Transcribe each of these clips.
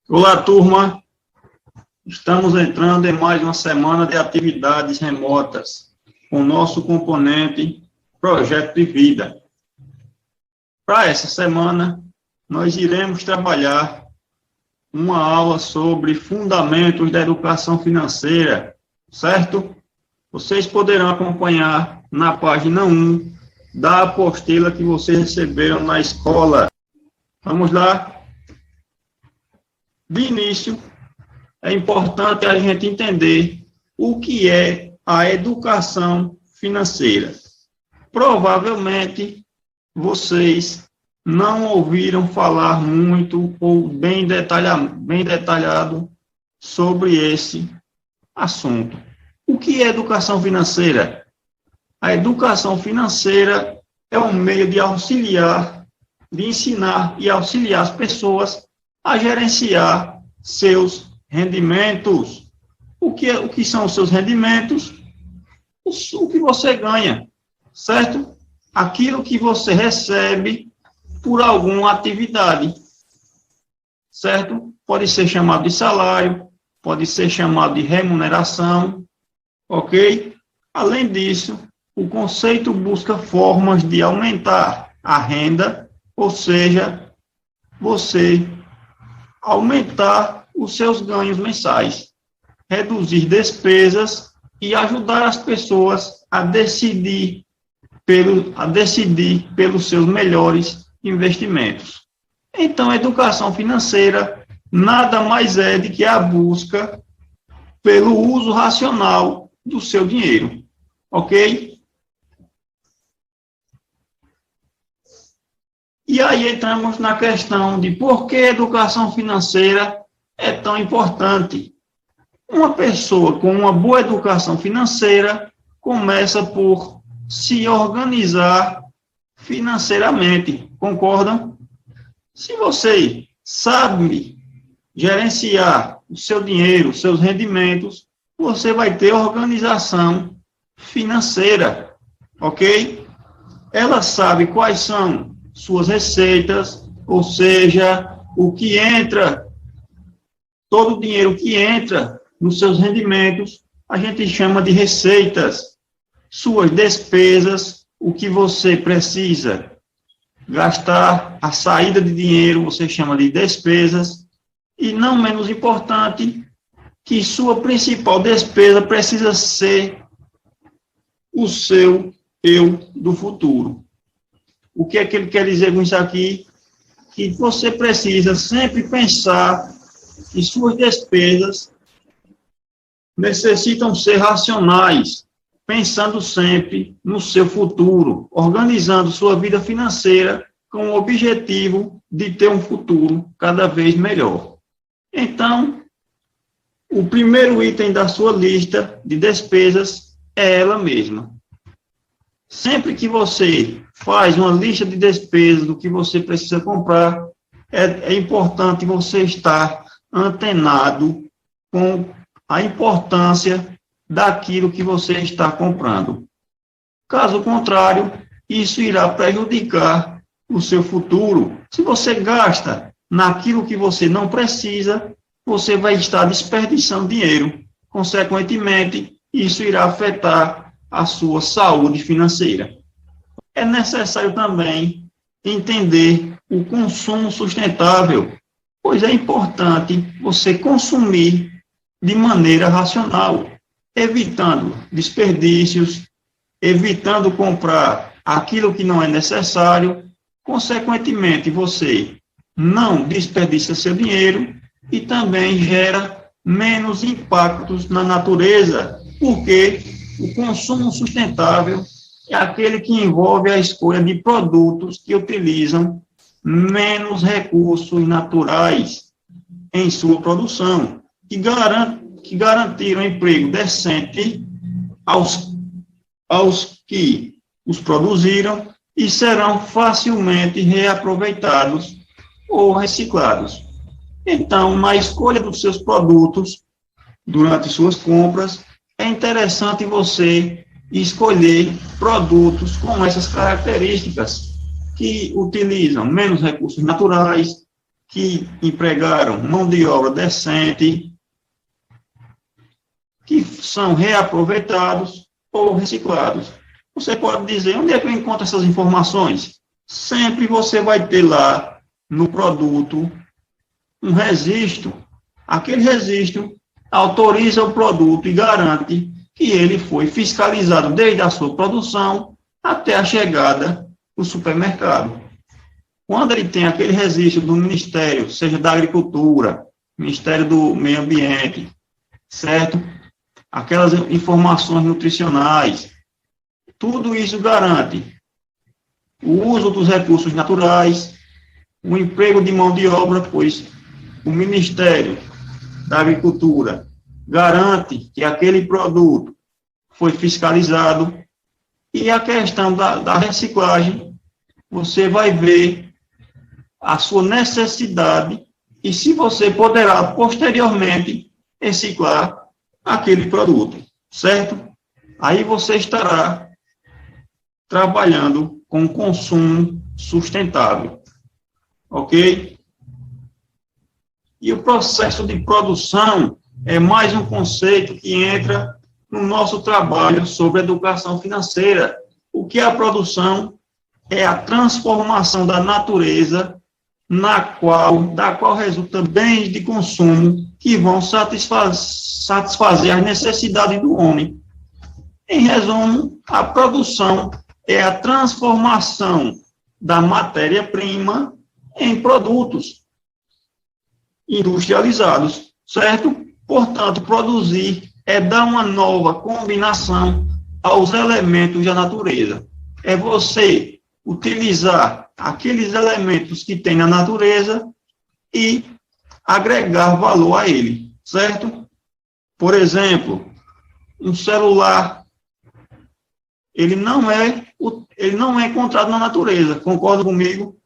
Olá, turma. Estamos entrando em mais uma semana de atividades remotas com o nosso componente Projeto de Vida. Para essa semana, nós iremos trabalhar uma aula sobre fundamentos da educação financeira, certo? Vocês poderão acompanhar na página 1 da apostila que vocês receberam na escola. Vamos lá? De início, é importante a gente entender o que é a educação financeira. Provavelmente, vocês não ouviram falar muito ou bem detalhado sobre esse assunto. O que é educação financeira? A educação financeira é um meio de auxiliar, de ensinar e auxiliar as pessoas a gerenciar seus rendimentos. O que são os seus rendimentos? O que você ganha, certo? Aquilo que você recebe por alguma atividade, certo? Pode ser chamado de salário, pode ser chamado de remuneração, ok? Além disso, o conceito busca formas de aumentar a renda, ou seja, você aumentar os seus ganhos mensais, reduzir despesas e ajudar as pessoas a decidir pelos seus melhores investimentos. Então, a educação financeira nada mais é do que a busca pelo uso racional do seu dinheiro, ok? E aí entramos na questão de por que a educação financeira é tão importante. Uma pessoa com uma boa educação financeira começa por se organizar financeiramente, concordam? Se você sabe gerenciar o seu dinheiro, os seus rendimentos, você vai ter organização financeira, ok? Ela sabe quais são suas receitas, ou seja, o que entra, todo o dinheiro que entra nos seus rendimentos, a gente chama de receitas. Suas despesas, o que você precisa gastar, a saída de dinheiro, você chama de despesas, e não menos importante, que sua principal despesa precisa ser o seu eu do futuro. O que é que ele quer dizer com isso aqui? Que você precisa sempre pensar que suas despesas necessitam ser racionais, pensando sempre no seu futuro, organizando sua vida financeira com o objetivo de ter um futuro cada vez melhor. Então, o primeiro item da sua lista de despesas é ela mesma. Sempre que você faz uma lista de despesas do que você precisa comprar, é importante você estar antenado com a importância daquilo que você está comprando. Caso contrário, isso irá prejudicar o seu futuro. Se você gasta naquilo que você não precisa, você vai estar desperdiçando dinheiro. Consequentemente, isso irá afetar a sua saúde financeira. É necessário também entender o consumo sustentável, pois é importante você consumir de maneira racional, evitando desperdícios, evitando comprar aquilo que não é necessário. Consequentemente, você não desperdiça seu dinheiro e também gera menos impactos na natureza, porque o consumo sustentável é aquele que envolve a escolha de produtos que utilizam menos recursos naturais em sua produção, que garantiram emprego decente aos que os produziram e serão facilmente reaproveitados ou reciclados. Então, na escolha dos seus produtos, durante suas compras, é interessante você escolher produtos com essas características, que utilizam menos recursos naturais, que empregaram mão de obra decente, que são reaproveitados ou reciclados. Você pode dizer, onde é que eu encontro essas informações? Sempre você vai ter lá no produto um registro. Aquele registro autoriza o produto e garante que ele foi fiscalizado desde a sua produção até a chegada no supermercado. Quando ele tem aquele registro do Ministério, seja da Agricultura, Ministério do Meio Ambiente, certo? Aquelas informações nutricionais, tudo isso garante o uso dos recursos naturais, o emprego de mão de obra, pois o Ministério da Agricultura garante que aquele produto foi fiscalizado, e a questão da reciclagem, você vai ver a sua necessidade e se você poderá posteriormente reciclar aquele produto, certo? Aí você estará trabalhando com consumo sustentável, ok? E o processo de produção é mais um conceito que entra no nosso trabalho sobre educação financeira. O que é a produção? É a transformação da natureza da qual resulta bens de consumo que vão satisfazer as necessidades do homem. Em resumo, a produção é a transformação da matéria-prima em produtos industrializados, certo? Portanto, produzir é dar uma nova combinação aos elementos da natureza. É você utilizar aqueles elementos que tem na natureza e agregar valor a ele, certo? Por exemplo, um celular, ele não é encontrado na natureza, concorda comigo?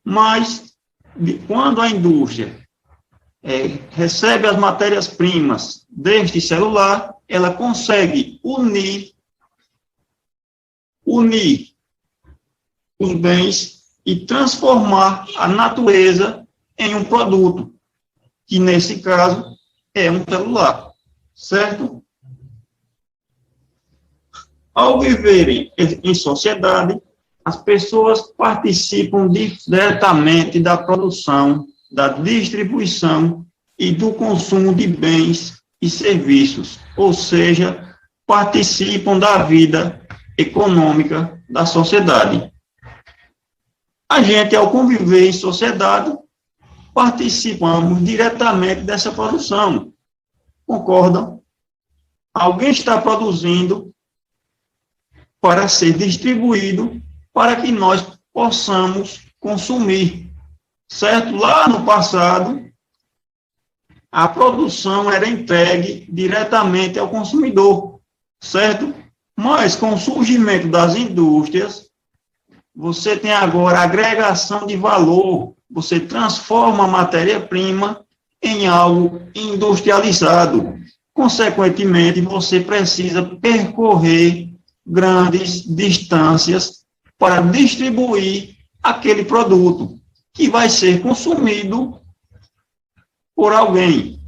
Mas, quando a indústria recebe as matérias-primas deste celular, ela consegue unir os bens e transformar a natureza em um produto, que nesse caso é um celular, certo? Ao viverem em sociedade, as pessoas participam diretamente da produção, da distribuição e do consumo de bens e serviços, ou seja, participam da vida econômica da sociedade. A gente, ao conviver em sociedade, participamos diretamente dessa produção. Concordam? Alguém está produzindo para ser distribuído para que nós possamos consumir. Certo? Lá no passado, a produção era entregue diretamente ao consumidor, certo? Mas com o surgimento das indústrias, você tem agora agregação de valor, você transforma a matéria-prima em algo industrializado. Consequentemente, você precisa percorrer grandes distâncias para distribuir aquele produto, que vai ser consumido por alguém.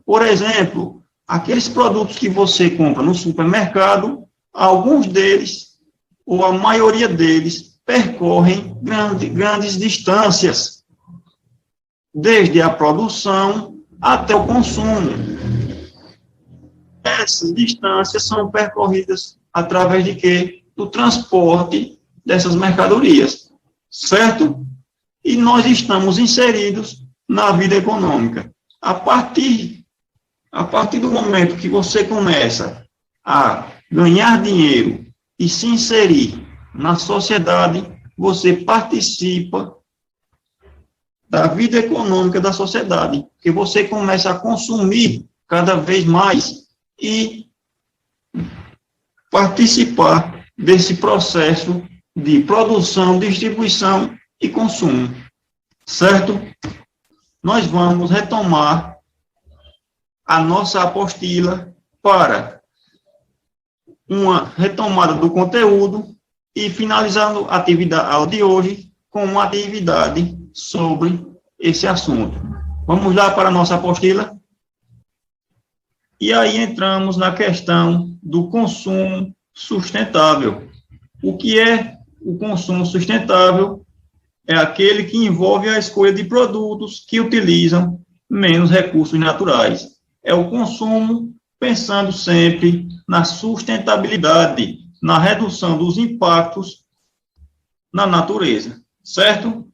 Por exemplo, aqueles produtos que você compra no supermercado, alguns deles, ou a maioria deles, percorrem grandes distâncias, desde a produção até o consumo. Essas distâncias são percorridas através de quê? Do transporte dessas mercadorias, certo? E nós estamos inseridos na vida econômica. A partir do momento que você começa a ganhar dinheiro e se inserir na sociedade, você participa da vida econômica da sociedade, porque você começa a consumir cada vez mais e participar desse processo de produção, distribuição e consumo, certo? Nós vamos retomar a nossa apostila para uma retomada do conteúdo e finalizando a atividade de hoje com uma atividade sobre esse assunto. Vamos lá para a nossa apostila? E aí entramos na questão do consumo sustentável. O que é o consumo sustentável? É aquele que envolve a escolha de produtos que utilizam menos recursos naturais. É o consumo pensando sempre na sustentabilidade, na redução dos impactos na natureza, certo?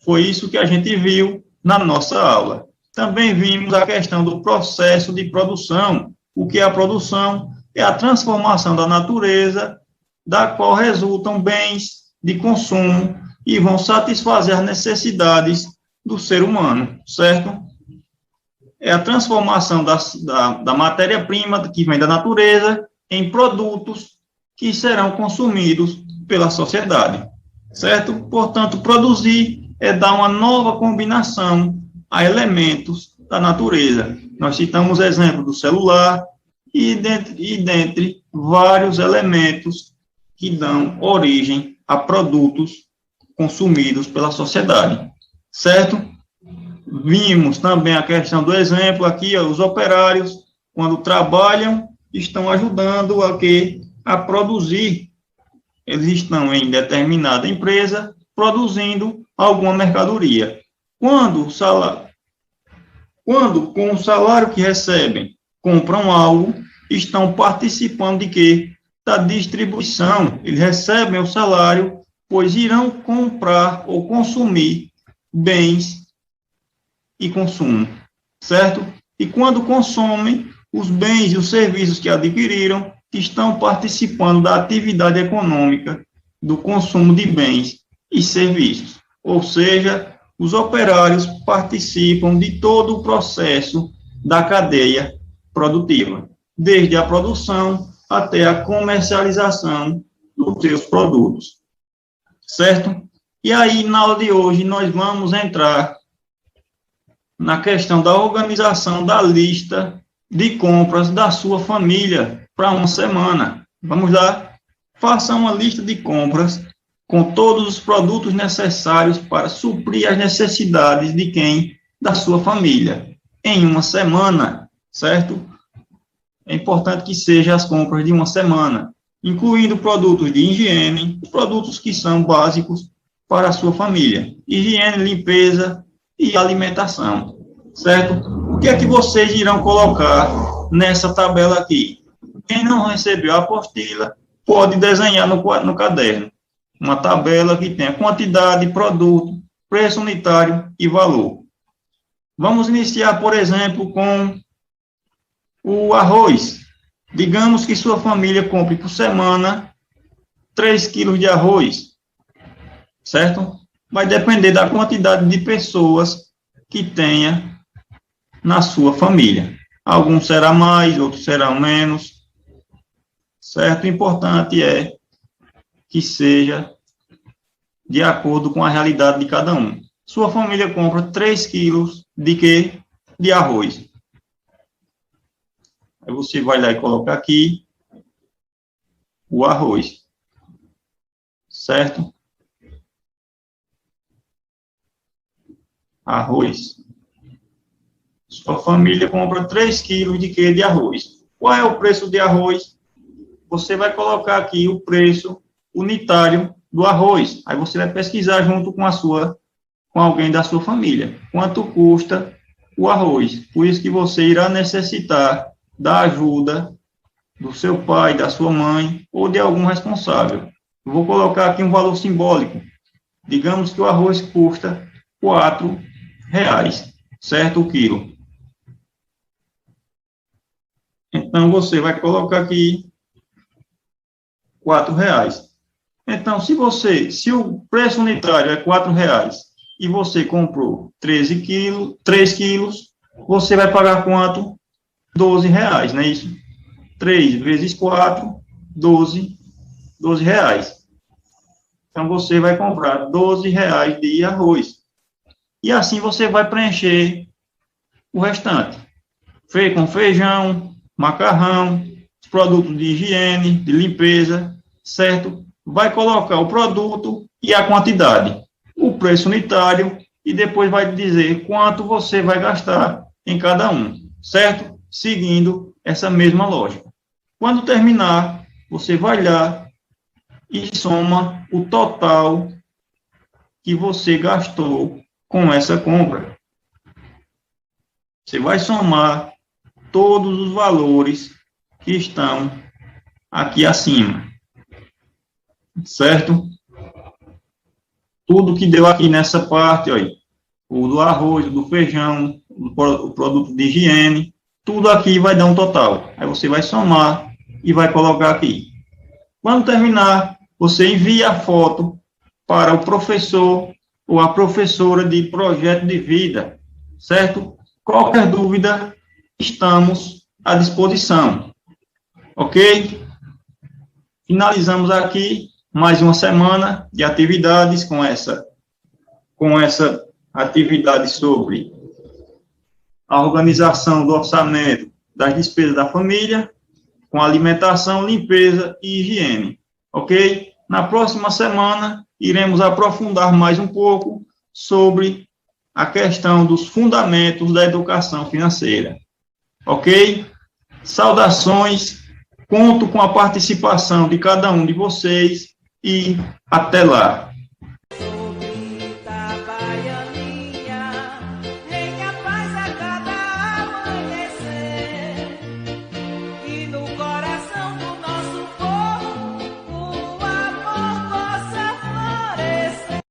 Foi isso que a gente viu na nossa aula. Também vimos a questão do processo de produção. O que é a produção? É a transformação da natureza, da qual resultam bens de consumo e vão satisfazer as necessidades do ser humano, certo? É a transformação da matéria-prima que vem da natureza em produtos que serão consumidos pela sociedade, certo? Portanto, produzir é dar uma nova combinação a elementos da natureza. Nós citamos o exemplo do celular e dentre vários elementos que dão origem a produtos consumidos pela sociedade, certo? Vimos também a questão do exemplo aqui, os operários, quando trabalham, estão ajudando a produzir. Eles estão em determinada empresa produzindo alguma mercadoria. Quando com o salário que recebem, compram algo, estão participando de quê? Da distribuição. Eles recebem o salário, pois irão comprar ou consumir bens e consumo, certo? E quando consomem, os bens e os serviços que adquiriram estão participando da atividade econômica do consumo de bens e serviços. Ou seja, os operários participam de todo o processo da cadeia produtiva, desde a produção até a comercialização dos seus produtos, certo? E aí, na aula de hoje, nós vamos entrar na questão da organização da lista de compras da sua família para uma semana. Vamos lá? Faça uma lista de compras com todos os produtos necessários para suprir as necessidades de quem? Da sua família, em uma semana, certo? É importante que sejam as compras de uma semana, incluindo produtos de higiene, produtos que são básicos para a sua família. Higiene, limpeza e alimentação, certo? O que é que vocês irão colocar nessa tabela aqui? Quem não recebeu a apostila, pode desenhar no caderno uma tabela que tenha quantidade, produto, preço unitário e valor. Vamos iniciar, por exemplo, com o arroz. Digamos que sua família compre por semana 3 quilos de arroz, certo? Vai depender da quantidade de pessoas que tenha na sua família. Alguns será mais, outros serão menos, certo? O importante é que seja de acordo com a realidade de cada um. Sua família compra 3 quilos de quê? De arroz. Aí você vai lá e coloca aqui o arroz, certo? Arroz. Sua família compra 3 quilos de quê? De arroz. Qual é o preço de arroz? Você vai colocar aqui o preço unitário do arroz. Aí você vai pesquisar junto com alguém da sua família. Quanto custa o arroz? Por isso que você irá necessitar da ajuda do seu pai, da sua mãe ou de algum responsável. Eu vou colocar aqui um valor simbólico. Digamos que o arroz custa R$4, certo? O quilo. Então, você vai colocar aqui R$4. Então, se o preço unitário é R$4 e você comprou 3 quilos, você vai pagar quanto? R$12, não é isso? 3 vezes 4, 12 reais. Então, você vai comprar R$12 de arroz. E assim você vai preencher o restante. Com feijão, macarrão, produtos de higiene, de limpeza, certo? Vai colocar o produto e a quantidade. O preço unitário e depois vai dizer quanto você vai gastar em cada um, certo? Seguindo essa mesma lógica. Quando terminar, você vai lá e soma o total que você gastou com essa compra. Você vai somar todos os valores que estão aqui acima, certo? Tudo que deu aqui nessa parte, ó, o do arroz, o do feijão, o produto de higiene, tudo aqui vai dar um total. Aí você vai somar e vai colocar aqui. Quando terminar, você envia a foto para o professor ou a professora de projeto de vida, certo? Qualquer dúvida, estamos à disposição, ok? Finalizamos aqui mais uma semana de atividades com essa atividade sobre a organização do orçamento das despesas da família, com alimentação, limpeza e higiene, ok? Na próxima semana, iremos aprofundar mais um pouco sobre a questão dos fundamentos da educação financeira, ok? Saudações, conto com a participação de cada um de vocês e até lá.